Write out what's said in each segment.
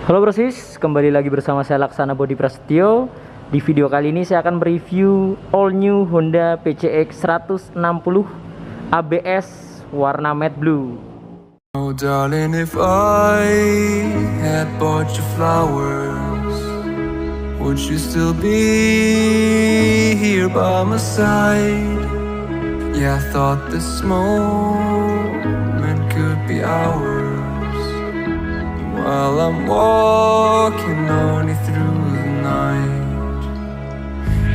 Halo brosis, kembali lagi bersama saya Laksana Bodi Prasetyo. Di video kali ini saya akan mereview all new Honda PCX 160 ABS warna matte blue. Oh darling, if I had bought you flowers, would you still be here by my side? Yeah, I thought this moment could be ours. While I'm walking lonely through the night,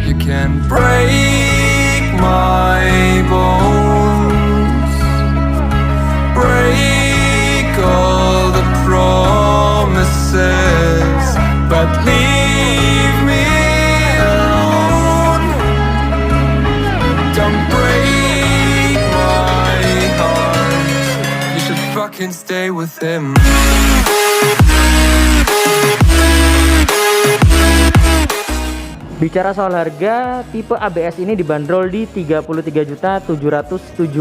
you can break my bones, break all the promises, but leave me alone. Don't break my heart, you should fucking stay with him. Bicara soal harga, tipe ABS ini dibanderol di 33.775.000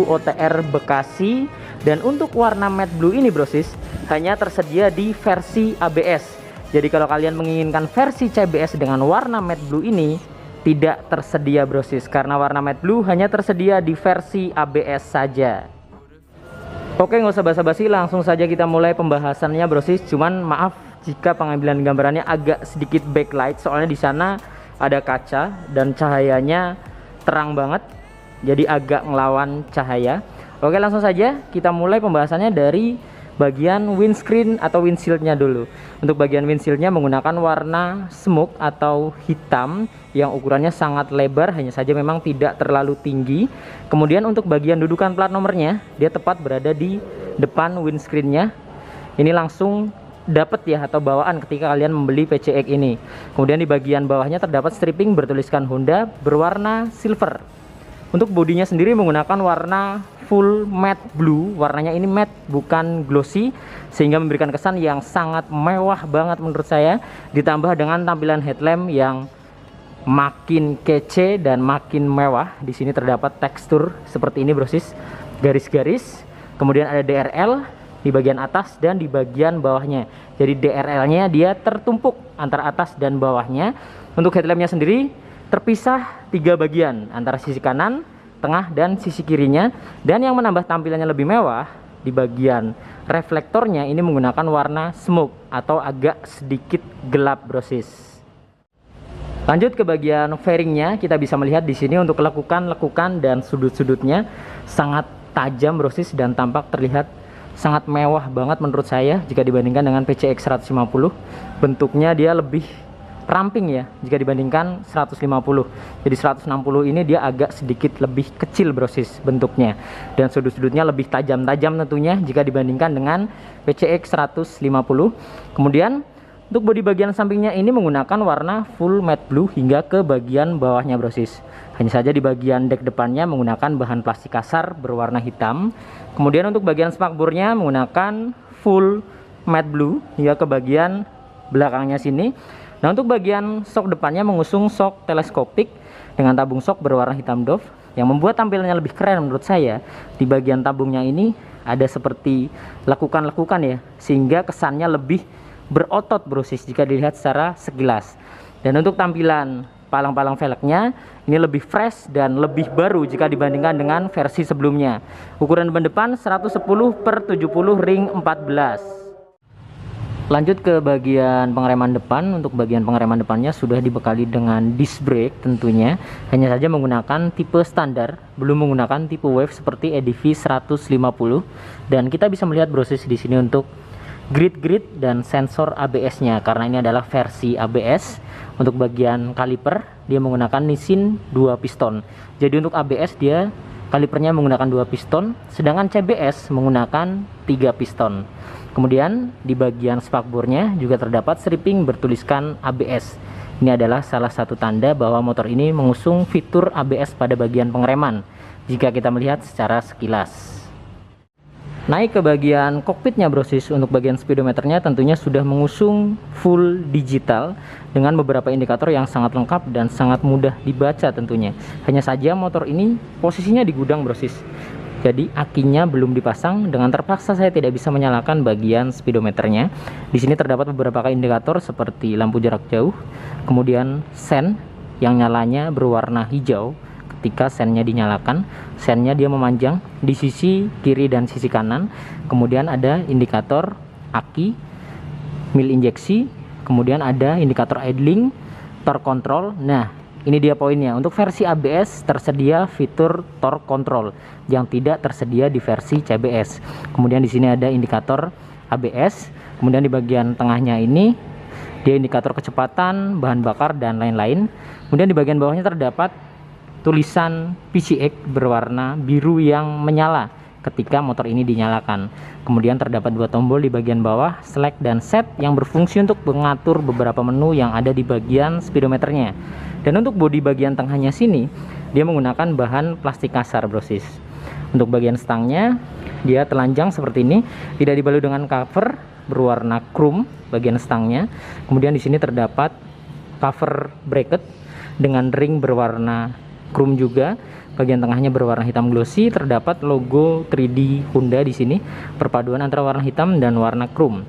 OTR Bekasi, dan untuk warna matte blue ini brosis hanya tersedia di versi ABS. Jadi kalau kalian menginginkan versi CBS dengan warna matte blue ini tidak tersedia brosis, karena warna matte blue hanya tersedia di versi ABS saja. Oke, nggak usah basa-basi, langsung saja kita mulai pembahasannya brosis. Cuman maaf jika pengambilan gambarannya agak sedikit backlight, soalnya di sana ada kaca dan cahayanya terang banget, jadi agak ngelawan cahaya. Oke, langsung saja kita mulai pembahasannya dari bagian windscreen atau windshieldnya dulu. Untuk bagian windshieldnya menggunakan warna smoke atau hitam yang ukurannya sangat lebar, hanya saja memang tidak terlalu tinggi. Kemudian untuk bagian dudukan plat nomornya, dia tepat berada di depan windscreennya. Ini langsung dapat ya atau bawaan ketika kalian membeli PCX ini. Kemudian di bagian bawahnya terdapat stripping bertuliskan Honda berwarna silver. Untuk bodinya sendiri menggunakan warna full matte blue, warnanya ini matte bukan glossy, sehingga memberikan kesan yang sangat mewah banget menurut saya, ditambah dengan tampilan headlamp yang makin kece dan makin mewah. Di sini terdapat tekstur seperti ini brosis, garis-garis, kemudian ada DRL di bagian atas dan di bagian bawahnya. Jadi DRL-nya dia tertumpuk antara atas dan bawahnya. Untuk headlampnya sendiri terpisah 3 bagian antara sisi kanan, tengah, dan sisi kirinya. Dan yang menambah tampilannya lebih mewah, di bagian reflektornya ini menggunakan warna smoke atau agak sedikit gelap brosis. Lanjut ke bagian fairingnya, kita bisa melihat di sini untuk lekukan dan sudut-sudutnya sangat tajam brosis dan tampak terlihat sangat mewah banget menurut saya jika dibandingkan dengan PCX 150. Bentuknya dia lebih ramping ya jika dibandingkan 150. Jadi 160 ini dia agak sedikit lebih kecil brosis bentuknya, dan sudut-sudutnya lebih tajam-tajam tentunya jika dibandingkan dengan PCX 150. Kemudian untuk bodi bagian sampingnya ini menggunakan warna full matte blue hingga ke bagian bawahnya brosis. Hanya saja di bagian dek depannya menggunakan bahan plastik kasar berwarna hitam. Kemudian untuk bagian spakbornya menggunakan full matte blue hingga ke bagian belakangnya sini. Nah, untuk bagian sok depannya mengusung sok teleskopik dengan tabung sok berwarna hitam doff yang membuat tampilannya lebih keren menurut saya. Di bagian tabungnya ini ada seperti lekukan-lekukan ya, sehingga kesannya lebih berotot brosis jika dilihat secara sekilas. Dan untuk tampilan palang-palang velgnya ini lebih fresh dan lebih baru jika dibandingkan dengan versi sebelumnya. Ukuran ban depan 110/70 ring 14. Lanjut ke bagian pengereman depan. Untuk bagian pengereman depannya sudah dibekali dengan disc brake tentunya, hanya saja menggunakan tipe standar, belum menggunakan tipe wave seperti EDV 150. Dan kita bisa melihat brosis di sini untuk grid dan sensor ABS-nya, karena ini adalah versi ABS. Untuk bagian kaliper dia menggunakan Nissin 2 piston. Jadi untuk ABS dia kalipernya menggunakan 2 piston, sedangkan CBS menggunakan 3 piston. Kemudian di bagian spakbornya juga terdapat stripping bertuliskan ABS. Ini adalah salah satu tanda bahwa motor ini mengusung fitur ABS pada bagian pengereman jika kita melihat secara sekilas. Naik ke bagian kokpitnya brosis, untuk bagian speedometernya tentunya sudah mengusung full digital dengan beberapa indikator yang sangat lengkap dan sangat mudah dibaca tentunya. Hanya saja motor ini posisinya di gudang brosis. Jadi akinya belum dipasang, dengan terpaksa saya tidak bisa menyalakan bagian speedometernya. Di sini terdapat beberapa indikator seperti lampu jarak jauh, kemudian sen yang nyalanya berwarna hijau. Ketika sennya dinyalakan, sennya dia memanjang di sisi kiri dan sisi kanan. Kemudian ada indikator aki, mil injeksi, kemudian ada indikator idling, torque control. Nah, ini dia poinnya. Untuk versi ABS tersedia fitur torque control yang tidak tersedia di versi CBS. Kemudian di sini ada indikator ABS. Kemudian di bagian tengahnya ini dia indikator kecepatan, bahan bakar dan lain-lain. Kemudian di bagian bawahnya terdapat tulisan PCX berwarna biru yang menyala ketika motor ini dinyalakan. Kemudian terdapat dua tombol di bagian bawah, select dan set, yang berfungsi untuk mengatur beberapa menu yang ada di bagian speedometernya. Dan untuk bodi bagian tengahnya sini, dia menggunakan bahan plastik kasar, brosis. Untuk bagian stangnya, dia telanjang seperti ini, tidak dibalut dengan cover berwarna chrome bagian stangnya. Kemudian di sini terdapat cover bracket dengan ring berwarna chrome juga. Bagian tengahnya berwarna hitam glossy, terdapat logo 3D Honda di sini, perpaduan antara warna hitam dan warna chrome.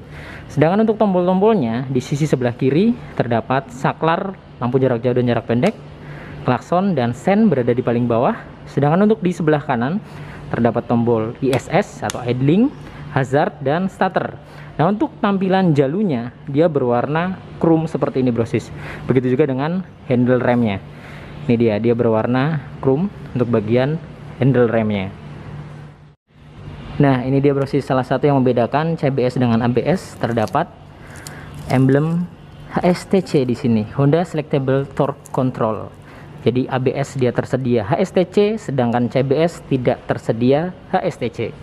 Sedangkan untuk tombol-tombolnya di sisi sebelah kiri terdapat saklar, lampu jarak jauh dan jarak pendek, klakson dan sen berada di paling bawah. Sedangkan untuk di sebelah kanan terdapat tombol ISS atau idling, hazard dan starter. Nah, untuk tampilan jalunya dia berwarna chrome seperti ini, brosis. Begitu juga dengan handle remnya. Ini dia berwarna chrome untuk bagian handle remnya. Nah, ini dia, brosis, salah satu yang membedakan CBS dengan ABS. Terdapat emblem HSTC di sini, Honda Selectable Torque Control. Jadi ABS dia tersedia HSTC, sedangkan CBS tidak tersedia HSTC.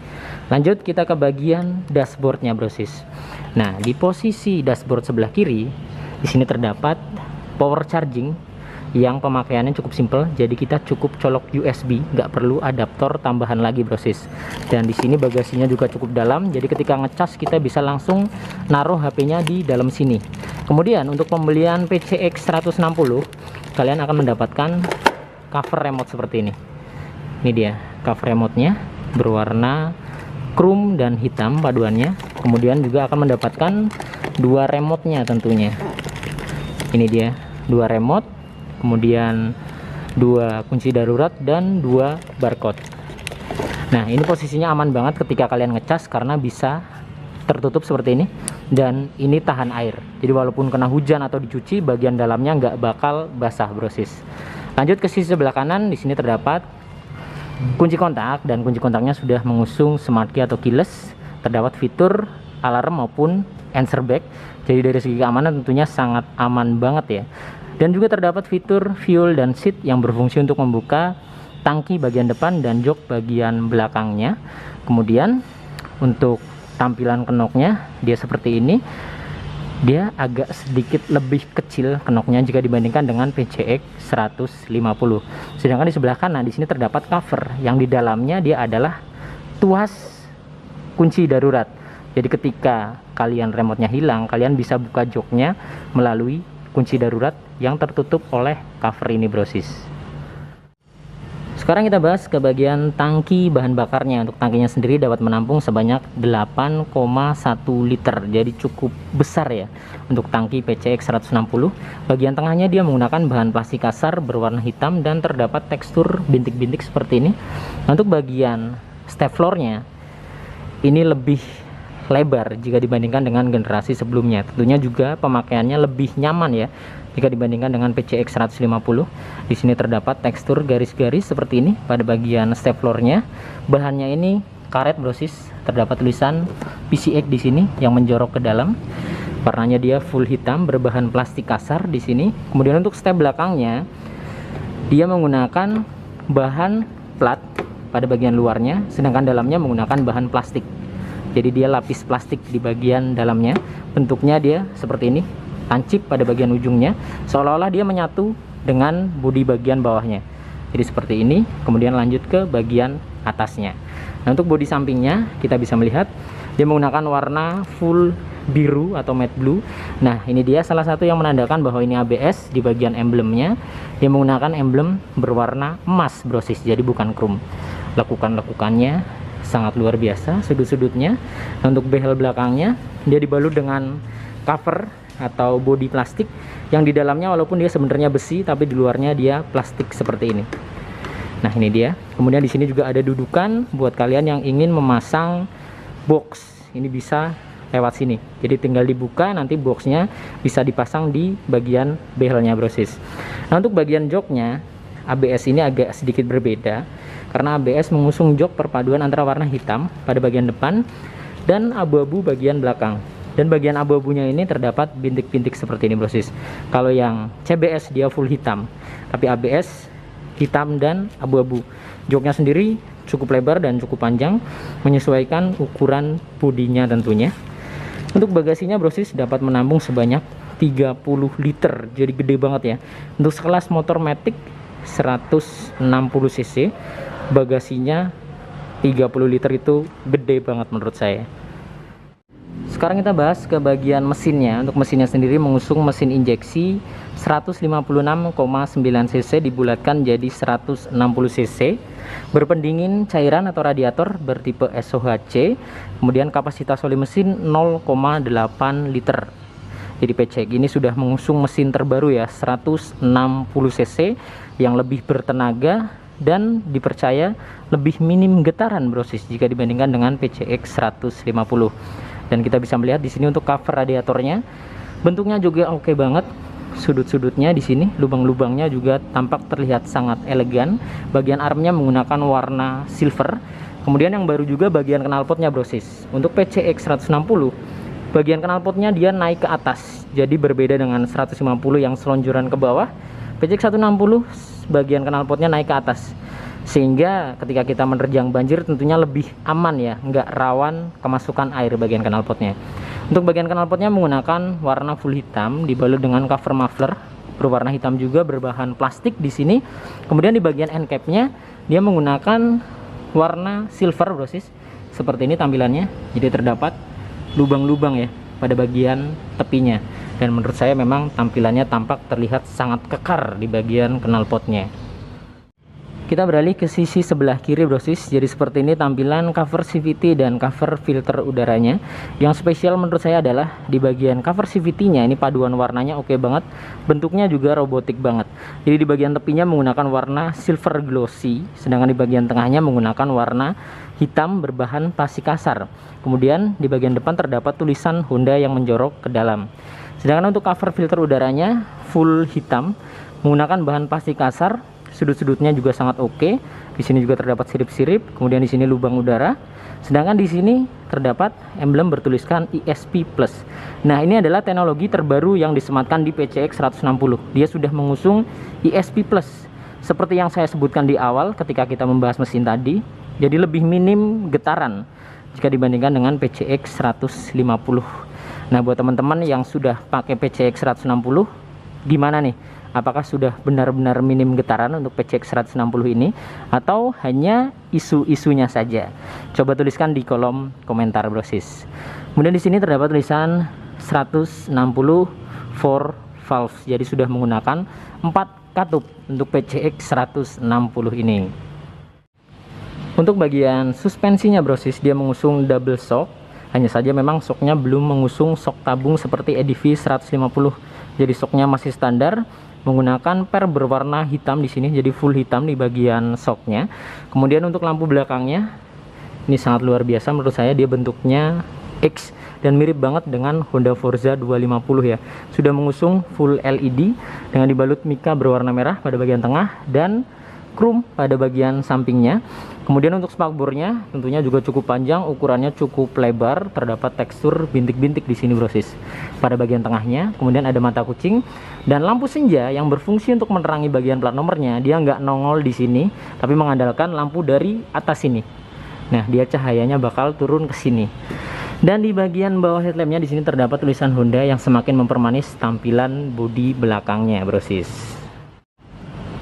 Lanjut kita ke bagian dashboardnya, brosis. Nah, di posisi dashboard sebelah kiri, di sini terdapat power charging yang pemakaiannya cukup simple. Jadi kita cukup colok USB, nggak perlu adaptor tambahan lagi, brosis. Dan di sini bagasinya juga cukup dalam, jadi ketika ngecas kita bisa langsung naruh HP-nya di dalam sini. Kemudian untuk pembelian PCX 160, kalian akan mendapatkan cover remote seperti ini. Ini dia cover remote-nya, berwarna chrome dan hitam paduannya. Kemudian juga akan mendapatkan dua remote-nya tentunya. Ini dia dua remote, kemudian dua kunci darurat dan dua barcode. Nah, ini posisinya aman banget ketika kalian ngecas karena bisa tertutup seperti ini, dan ini tahan air. Jadi walaupun kena hujan atau dicuci, bagian dalamnya nggak bakal basah, brosis. Lanjut ke sisi sebelah kanan, di sini terdapat kunci kontak, dan kunci kontaknya sudah mengusung smart key atau keyless. Terdapat fitur alarm maupun answer back. Jadi dari segi keamanan tentunya sangat aman banget ya. Dan juga terdapat fitur fuel dan seat yang berfungsi untuk membuka tangki bagian depan dan jok bagian belakangnya. Kemudian untuk tampilan kenoknya dia seperti ini. Dia agak sedikit lebih kecil kenoknya jika dibandingkan dengan PCX 150. Sedangkan di sebelah kanan di sini terdapat cover yang di dalamnya dia adalah tuas kunci darurat. Jadi ketika kalian remote-nya hilang, kalian bisa buka joknya melalui kunci darurat yang tertutup oleh cover ini, brosis. Sekarang kita bahas ke bagian tangki bahan bakarnya. Untuk tangkinya sendiri dapat menampung sebanyak 8,1 liter. Jadi cukup besar ya untuk tangki PCX 160. Bagian tengahnya dia menggunakan bahan plastik kasar berwarna hitam dan terdapat tekstur bintik-bintik seperti ini. Untuk bagian step floor-nya ini lebih lebar jika dibandingkan dengan generasi sebelumnya. Tentunya juga pemakaiannya lebih nyaman ya jika dibandingkan dengan PCX 150. Di sini terdapat tekstur garis-garis seperti ini pada bagian step floor-nya. Bahannya ini karet, brosis. Terdapat tulisan PCX di sini yang menjorok ke dalam. Warnanya dia full hitam berbahan plastik kasar di sini. Kemudian untuk step belakangnya dia menggunakan bahan plat pada bagian luarnya, sedangkan dalamnya menggunakan bahan plastik. Jadi dia lapis plastik di bagian dalamnya. Bentuknya dia seperti ini, tancap pada bagian ujungnya, seolah-olah dia menyatu dengan bodi bagian bawahnya. Jadi seperti ini. Kemudian lanjut ke bagian atasnya. Nah, untuk bodi sampingnya kita bisa melihat dia menggunakan warna full biru atau matte blue. Nah, ini dia salah satu yang menandakan bahwa ini ABS. Di bagian emblemnya dia menggunakan emblem berwarna emas, brosis, jadi bukan chrome. lekukan-lekukannya sangat luar biasa, sudut-sudutnya. Nah, untuk behel belakangnya dia dibalut dengan cover atau bodi plastik yang di dalamnya walaupun dia sebenarnya besi tapi di luarnya dia plastik seperti ini. Nah, ini dia. Kemudian di sini juga ada dudukan buat kalian yang ingin memasang box. Ini bisa lewat sini. Jadi tinggal dibuka, nanti boxnya bisa dipasang di bagian behelnya, brosis. Nah, untuk bagian joknya ABS ini agak sedikit berbeda karena ABS mengusung jok perpaduan antara warna hitam pada bagian depan dan abu-abu bagian belakang. Dan bagian abu-abunya ini terdapat bintik-bintik seperti ini, brosis. Kalau yang CBS dia full hitam, tapi ABS hitam dan abu-abu. Joknya sendiri cukup lebar dan cukup panjang, menyesuaikan ukuran bodinya tentunya. Untuk bagasinya, brosis, dapat menampung sebanyak 30 liter, jadi gede banget ya. Untuk sekelas motor Matic 160 cc, bagasinya 30 liter itu gede banget menurut saya. Sekarang kita bahas ke bagian mesinnya. Untuk mesinnya sendiri mengusung mesin injeksi 156,9 cc dibulatkan jadi 160 cc, berpendingin cairan atau radiator bertipe SOHC, kemudian kapasitas oli mesin 0,8 liter. Jadi PCX ini sudah mengusung mesin terbaru ya, 160 cc yang lebih bertenaga dan dipercaya lebih minim getaran, brosis, jika dibandingkan dengan PCX 150. Dan kita bisa melihat di sini untuk cover radiatornya bentuknya juga oke banget. Sudut-sudutnya di sini, lubang-lubangnya juga tampak terlihat sangat elegan. Bagian armnya menggunakan warna silver. Kemudian yang baru juga bagian knalpotnya, brosis. Untuk PCX 160 bagian knalpotnya dia naik ke atas, jadi berbeda dengan 150 yang selonjoran ke bawah. PCX 160 bagian knalpotnya naik ke atas, sehingga ketika kita menerjang banjir tentunya lebih aman ya, nggak rawan kemasukan air bagian knalpotnya. Untuk bagian knalpotnya menggunakan warna full hitam dibalut dengan cover muffler berwarna hitam juga berbahan plastik di sini. Kemudian di bagian end capnya dia menggunakan warna silver, brosis, seperti ini tampilannya. Jadi terdapat lubang-lubang ya pada bagian tepinya, dan menurut saya memang tampilannya tampak terlihat sangat kekar di bagian knalpotnya. Kita beralih ke sisi sebelah kiri, brosis. Jadi seperti ini tampilan cover CVT dan cover filter udaranya. Yang spesial menurut saya adalah di bagian cover CVT-nya ini paduan warnanya oke banget, bentuknya juga robotik banget. Jadi di bagian tepinya menggunakan warna silver glossy, sedangkan di bagian tengahnya menggunakan warna hitam berbahan plastik kasar. Kemudian di bagian depan terdapat tulisan Honda yang menjorok ke dalam. Sedangkan untuk cover filter udaranya full hitam menggunakan bahan plastik kasar. Sudut-sudutnya juga sangat oke. Di sini juga terdapat sirip-sirip, kemudian di sini lubang udara. Sedangkan di sini terdapat emblem bertuliskan ESP Plus. Nah, ini adalah teknologi terbaru yang disematkan di PCX 160. Dia sudah mengusung ESP Plus. Seperti yang saya sebutkan di awal ketika kita membahas mesin tadi, jadi lebih minim getaran jika dibandingkan dengan PCX 150. Nah, buat teman-teman yang sudah pakai PCX 160, gimana nih? Apakah sudah benar-benar minim getaran untuk PCX 160 ini, atau hanya isu-isunya saja? Coba tuliskan di kolom komentar, brosis. Kemudian di sini terdapat tulisan 160 4 valves. Jadi sudah menggunakan 4 katup untuk PCX 160 ini. Untuk bagian suspensinya, brosis, dia mengusung double shock. Hanya saja memang shocknya belum mengusung shock tabung seperti EDV 150. Jadi shocknya masih standar menggunakan per berwarna hitam di sini, jadi full hitam di bagian shocknya. Kemudian untuk lampu belakangnya ini sangat luar biasa menurut saya, dia bentuknya X dan mirip banget dengan Honda Forza 250 ya. Sudah mengusung full LED dengan dibalut mika berwarna merah pada bagian tengah dan chrome pada bagian sampingnya. Kemudian untuk spakbornya tentunya juga cukup panjang, ukurannya cukup lebar, terdapat tekstur bintik-bintik di sini, brosis, pada bagian tengahnya. Kemudian ada mata kucing dan lampu senja yang berfungsi untuk menerangi bagian plat nomornya. Dia nggak nongol di sini, tapi mengandalkan lampu dari atas sini. Nah, dia cahayanya bakal turun ke sini. Dan di bagian bawah headlampnya di sini terdapat tulisan Honda yang semakin mempermanis tampilan bodi belakangnya, brosis.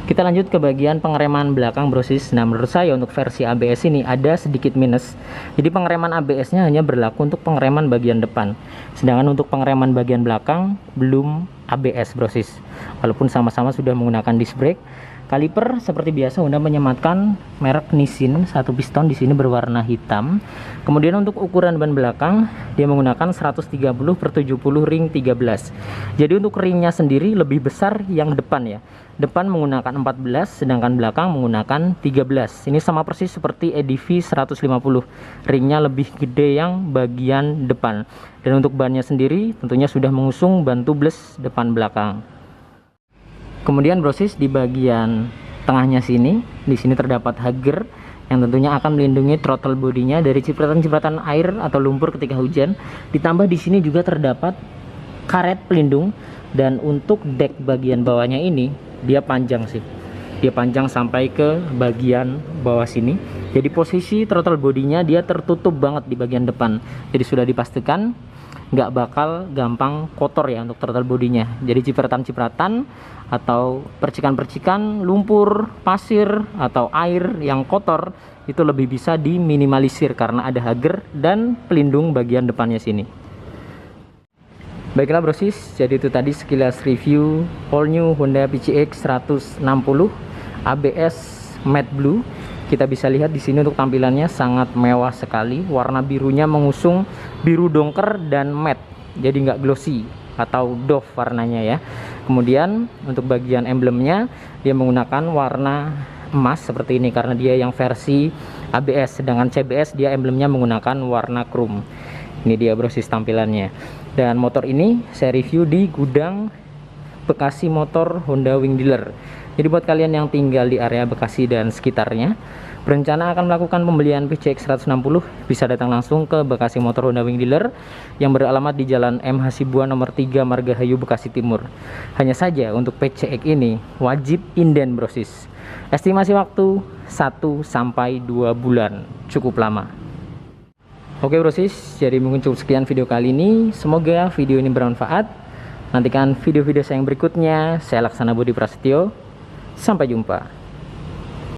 Kita lanjut ke bagian pengereman belakang, brosis. Nah, menurut saya untuk versi ABS ini ada sedikit minus. Jadi pengereman ABS-nya hanya berlaku untuk pengereman bagian depan. Sedangkan untuk pengereman bagian belakang belum ABS, brosis. Walaupun sama-sama sudah menggunakan disc brake, Kaliper seperti biasa Honda menyematkan merek Nissin, satu piston di sini berwarna hitam. Kemudian untuk ukuran ban belakang dia menggunakan 130/70 ring 13. Jadi untuk ringnya sendiri lebih besar yang depan ya. Depan menggunakan 14 sedangkan belakang menggunakan 13. Ini sama persis seperti EDV 150. Ringnya lebih gede yang bagian depan. Dan untuk bannya sendiri tentunya sudah mengusung ban tubeless depan belakang. Kemudian brosis di bagian tengahnya di sini terdapat hager yang tentunya akan melindungi throttle bodinya dari cipratan-cipratan air atau lumpur ketika hujan. Ditambah di sini juga terdapat karet pelindung, dan untuk deck bagian bawahnya ini dia panjang sih. Dia panjang sampai ke bagian bawah sini. Jadi posisi throttle bodinya dia tertutup banget di bagian depan. Jadi sudah dipastikan nggak bakal gampang kotor ya untuk throttle bodinya. Jadi cipratan-cipratan atau percikan-percikan lumpur, pasir atau air yang kotor itu lebih bisa diminimalisir karena ada hager dan pelindung bagian depannya sini. Baiklah brosis, jadi itu tadi sekilas review all new Honda PCX 160 ABS Matte Blue. Kita bisa lihat di sini untuk tampilannya sangat mewah sekali. Warna birunya mengusung biru dongker dan matte, jadi nggak glossy atau doff warnanya ya. Kemudian untuk bagian emblemnya dia menggunakan warna emas seperti ini karena dia yang versi ABS, sedangkan CBS dia emblemnya menggunakan warna chrome. Ini dia brosis tampilannya. Dan motor ini saya review di gudang Bekasi Motor Honda Wing Dealer. Jadi buat kalian yang tinggal di area Bekasi dan sekitarnya, berencana akan melakukan pembelian PCX 160, bisa datang langsung ke Bekasi Motor Honda Wing Dealer yang beralamat di Jalan M Hasibuan nomor 3 Margahayu, Bekasi Timur. Hanya saja untuk PCX ini wajib inden brosis. Estimasi waktu 1 sampai 2 bulan, cukup lama. Oke brosis, jadi mungkin cukup sekian video kali ini. Semoga video ini bermanfaat. Nantikan video-video saya yang berikutnya. Saya Laksana Budi Prasetyo. Sampai jumpa.